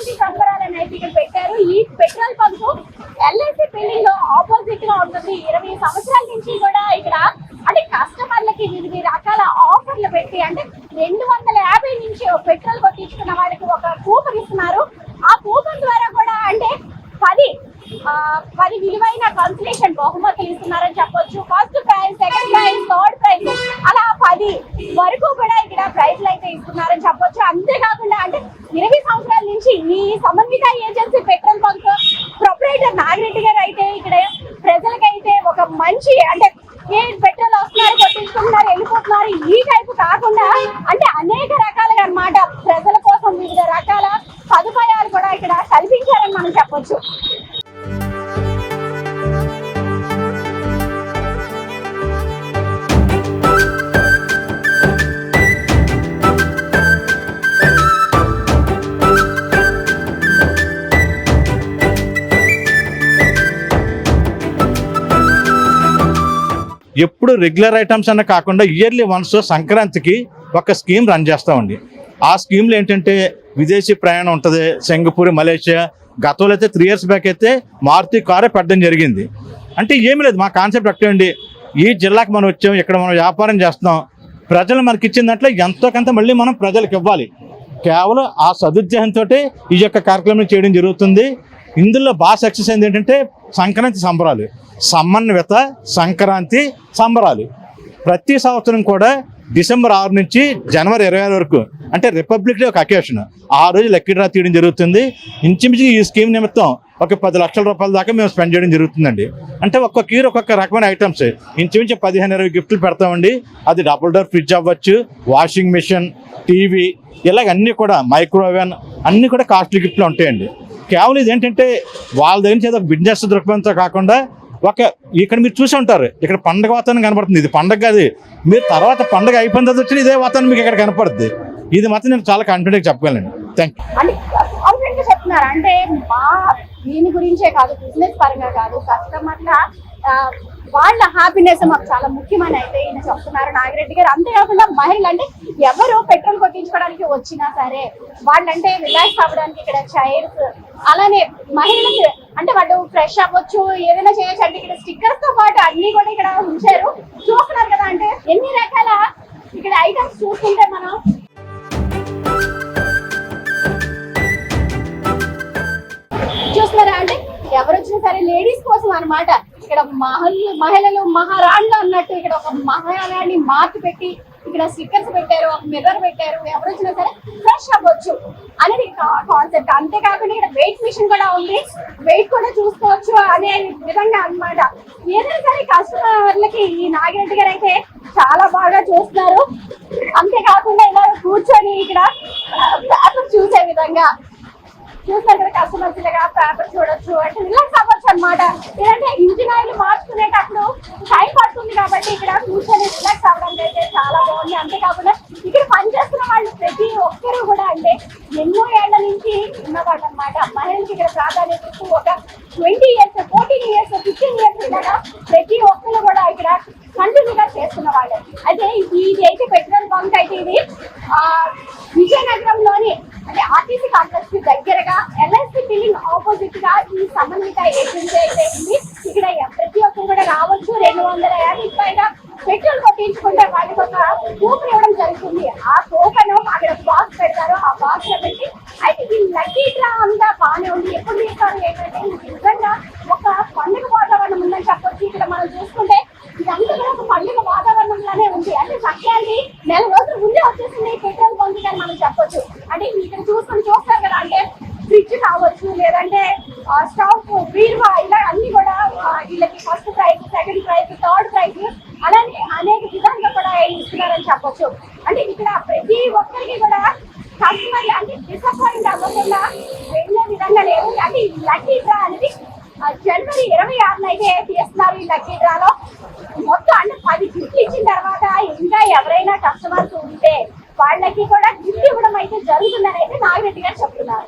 సంక్రాంతి సంబరాలను అయితే ఇక్కడ పెట్టారు. ఈ పెట్రోల్ బంక్ ఎల్ఐసి బిల్డింగ్ లో ఆపోజిట్ గా ఉంటుంది. 20 సంవత్సరాల నుంచి కూడా ఇక్కడ అంటే కస్టమర్లకి వివిధ రకాల ఆఫర్లు పెట్టి అంటే 250 నుంచి పెట్రోల్ కొట్టించుకున్న వాళ్ళకి ఒక కూపన్ ఇస్తున్నారు. ఆ కూపన్ ద్వారా కూడా అంటే 10 విలువైన కన్సలేషన్ బహుమతులు ఇస్తున్నారని చెప్పొచ్చు. First prize, second prize, third prize అలా 10 వరకు కూడా ఇక్కడ ప్రైజ్లు అయితే ఇస్తున్నారని చెప్పొచ్చు. అంతేకాకుండా అంటే 20 సంవత్సరాల నుంచి ఈ Samanvita agency petrol bunk proprietor Nagireddy గారు అయితే ఇక్కడ ప్రజలకైతే ఒక మంచి అంటే ఏ పెట్రోల్ వస్తున్నారు, కొట్టించుకుంటున్నారు, వెళ్ళిపోతున్నారు ఈ టైపు కాకుండా అంటే అనేక రకాలుగా అన్నమాట ప్రజల కోసం వివిధ రకాల సదుపాయాలు కూడా ఇక్కడ కల్పించారని మనం చెప్పొచ్చు. ఎప్పుడు రెగ్యులర్ ఐటమ్స్ అన్న కాకుండా ఇయర్లీ వన్స్ సంక్రాంతికి ఒక స్కీమ్ రన్ చేస్తామండి. ఆ స్కీమ్లో ఏంటంటే విదేశీ ప్రయాణం ఉంటుంది, సింగపూర్, మలేషియా. గతంలో అయితే 3 years బ్యాక్ అయితే మారుతి కారే పెట్టడం జరిగింది. అంటే ఏమీ లేదు, మా కాన్సెప్ట్ ఒక్కటండి, ఈ జిల్లాకి మనం వచ్చాం, ఇక్కడ మనం వ్యాపారం చేస్తున్నాం, ప్రజలు మనకి ఇచ్చిన దాంట్లో ఎంతో కొంత మళ్ళీ మనం ప్రజలకు ఇవ్వాలి. కేవలం ఆ సదుద్దేశంతో ఈ యొక్క కార్యక్రమం చేయడం జరుగుతుంది. ఇందులో బాగా సక్సెస్ అయింది ఏంటంటే సంక్రాంతి సంబరాలు, సమన్విత సంక్రాంతి సంబరాలు. ప్రతి సంవత్సరం కూడా డిసెంబర్ 6 నుంచి జనవరి 26 వరకు అంటే రిపబ్లిక్ డే ఒక అకేషన్, ఆ రోజు లక్కీ డ్రా తీయడం జరుగుతుంది. ఇంచుమించు ఈ స్కీమ్ నిమిత్తం ఒక 10 లక్షల రూపాయల దాకా మేము స్పెండ్ చేయడం జరుగుతుందండి. అంటే ఒక్కొక్క ఇయర్ ఒక్కొక్క రకమైన ఐటమ్స్ ఇంచుమించు 15-20 గిఫ్ట్లు పెడతామండి. అది డబుల్ డోర్ ఫ్రిడ్జ్ అవ్వచ్చు, వాషింగ్ మిషన్, టీవీ, ఇలాగ అన్నీ కూడా మైక్రోవేవ్ అన్నీ కూడా కాస్ట్లీ గిఫ్ట్లు ఉంటాయండి. కేవలం ఇదేంటంటే వాళ్ళ దగ్గర నుంచి ఒక బిజినెస్ దృక్పథంతో కాకుండా ఇక్కడ మీరు చూసి ఉంటారు, ఇక్కడ పండగ వాతావరణం కనపడుతుంది. ఇది పండగ కాదు, మీరు తర్వాత పండగ అయిపోయిన తర్వాత వచ్చిన ఇదే వాతావరణం మీకు ఇక్కడ కనపడుతుంది. ఇది మాత్రం నేను చాలా కాన్ఫిడెంట్గా చెప్పగలను. Thank you. చెప్తున్నారు అంటే మా దీని గురించే కాదు, బిజినెస్ పరంగా కాదు, కస్టమర్ల వాళ్ళ హ్యాపీనెస్ మాకు చాలా ముఖ్యమని అయితే ఈయన చెప్తున్నారు నాగిరెడ్డి గారు. అంతేకాకుండా మహిళలు అంటే ఎవరు పెట్రోల్ కొట్టించుకోవడానికి వచ్చినా సరే వాళ్ళంటే రిలాక్స్ అవ్వడానికి ఇక్కడ చైర్స్, అలానే మహిళలకు అంటే వాళ్ళు ఫ్రెష్ అవ్వచ్చు, ఏదైనా చేయొచ్చు అంటే ఇక్కడ స్టిక్కర్స్ తో పాటు అన్ని కూడా ఇక్కడ ఉంచారు. చూస్తున్నారు కదా అంటే ఎన్ని రకాల ఇక్కడ ఐటమ్స్ చూస్తుంటే మనం చూస్తున్నారా అంటే ఎవరు వచ్చినా సరే లేడీస్ కోసం అనమాట. ఇక్కడ మహిళలు మహారాణులు అన్నట్టు ఇక్కడ ఒక మహారాణి మార్క్ పెట్టి ఇక్కడ స్టిక్కర్స్ పెట్టారు, ఒక మిర్రర్ పెట్టారు, ఎవరు వచ్చినా సరే ఫ్రెష్ అవ్వచ్చు అనేది కాన్సెప్ట్. అంతేకాకుండా ఇక్కడ వెయిట్ మిషన్ కూడా ఉంది, వెయిట్ కూడా చూసుకోవచ్చు అనే విధంగా అన్నమాట. ఏదైనా సరే కస్టమర్లకి ఈ నాగిరెడ్డి గారు అయితే చాలా బాగా చూస్తున్నారు. అంతేకాకుండా ఇలా కూర్చొని ఇక్కడ పేపర్ చూసే విధంగా చూస్తారు కదా, కస్టమర్స్ ఇలాగా పేపర్ చూడొచ్చు అంటే రిలాక్స్ అవ్వచ్చు అనమాట. లేదంటే ఇంజిన్ ఆయిల్ మార్చుకునేటప్పుడు టైం పడుతుంది కాబట్టి ఇక్కడ కూర్చొని రిలాక్స్ అవ్వడానికి అయితే చాలా బాగుంది. అంతేకాకుండా ఇక్కడ పనిచేస్తున్న వాళ్ళు ప్రతి ఒక్కరు కూడా అంటే ఎన్నో ఏళ్ల నుంచి ఉన్నవాళ్ళు అనమాట. మహిళలకి ఇక్కడ ప్రాధాన్యత ఇస్తూ ఒక 20 years, 14 years, 15 years ఇలాగా ప్రతి ఒక్కరు కూడా ఇక్కడ కంటిన్యూగా చేస్తున్న వాళ్ళు. అయితే ఇది అయితే పెట్రోల్ బంక్ అయితే ఇది విజయనగరంలోని అంటే ఆర్టీసీ కాంప్లెక్స్ కి దగ్గరగా ఎల్ఐసి బిల్డింగ్ ఆపోజిట్ గా ఈ సమన్విత ఏజెన్సీ అయితే ఉంది. ఇక్కడ ప్రతి ఒక్కరు కూడా రావచ్చు. 250 పైగా పెట్రోల్ కొట్టించుకుంటే వాళ్ళకి ఒక కూపన్ ఇవ్వడం జరుగుతుంది. ఆ కూపన్ అక్కడ బాక్స్ పెడతారు, ఆ బాక్స్ లో పెట్టి అయితే ఈ లక్కీ డ్రా అంతా బాగానే ఉంది. ఎప్పుడు తీస్తారు ఏంటంటే నిజంగా ఒక పండుగ వాతావరణం ఉందని చెప్పొచ్చు. ఇక్కడ మనం చూసుకుంటే ఇదంతా కూడా ఒక పండుగ వాతావరణంలోనే ఉంది. అంటే సంక్రాంతి నెల రోజుల ముందే వచ్చేసింది పెట్రోల్ బంక్ అని మనం చెప్పొచ్చు. అంటే ఇక్కడ చూస్తారు కదా అంటే ఫ్రిడ్జ్ కావచ్చు, లేదంటే స్టవ్, బీరువా, ఇలా అన్ని కూడా వీళ్ళకి first prize, second prize, third prize అలానే అనేక విధాలుగా కూడా ఇస్తున్నారని చెప్పొచ్చు. అంటే ఇక్కడ ప్రతి ఒక్కరికి కూడా కస్టమర్లు అంటే డిసప్పాయింట్ అవ్వకుండా వెళ్ళే విధంగా లేదు. అంటే ఈ లక్కీ డ్రా అనేది జనవరి 26 అయితే తీస్తున్నారు. ఈ లక్కీ డ్రాలో మొత్తం అంటే 10 గిఫ్ట్లు ఇచ్చిన తర్వాత ఇంకా ఎవరైనా కస్టమర్స్ ఉంటే వాళ్ళకి కూడా గిఫ్ట్ ఇవ్వడం అయితే జరుగుతుందని అయితే నాగిరెడ్డి గారు చెప్తున్నారు.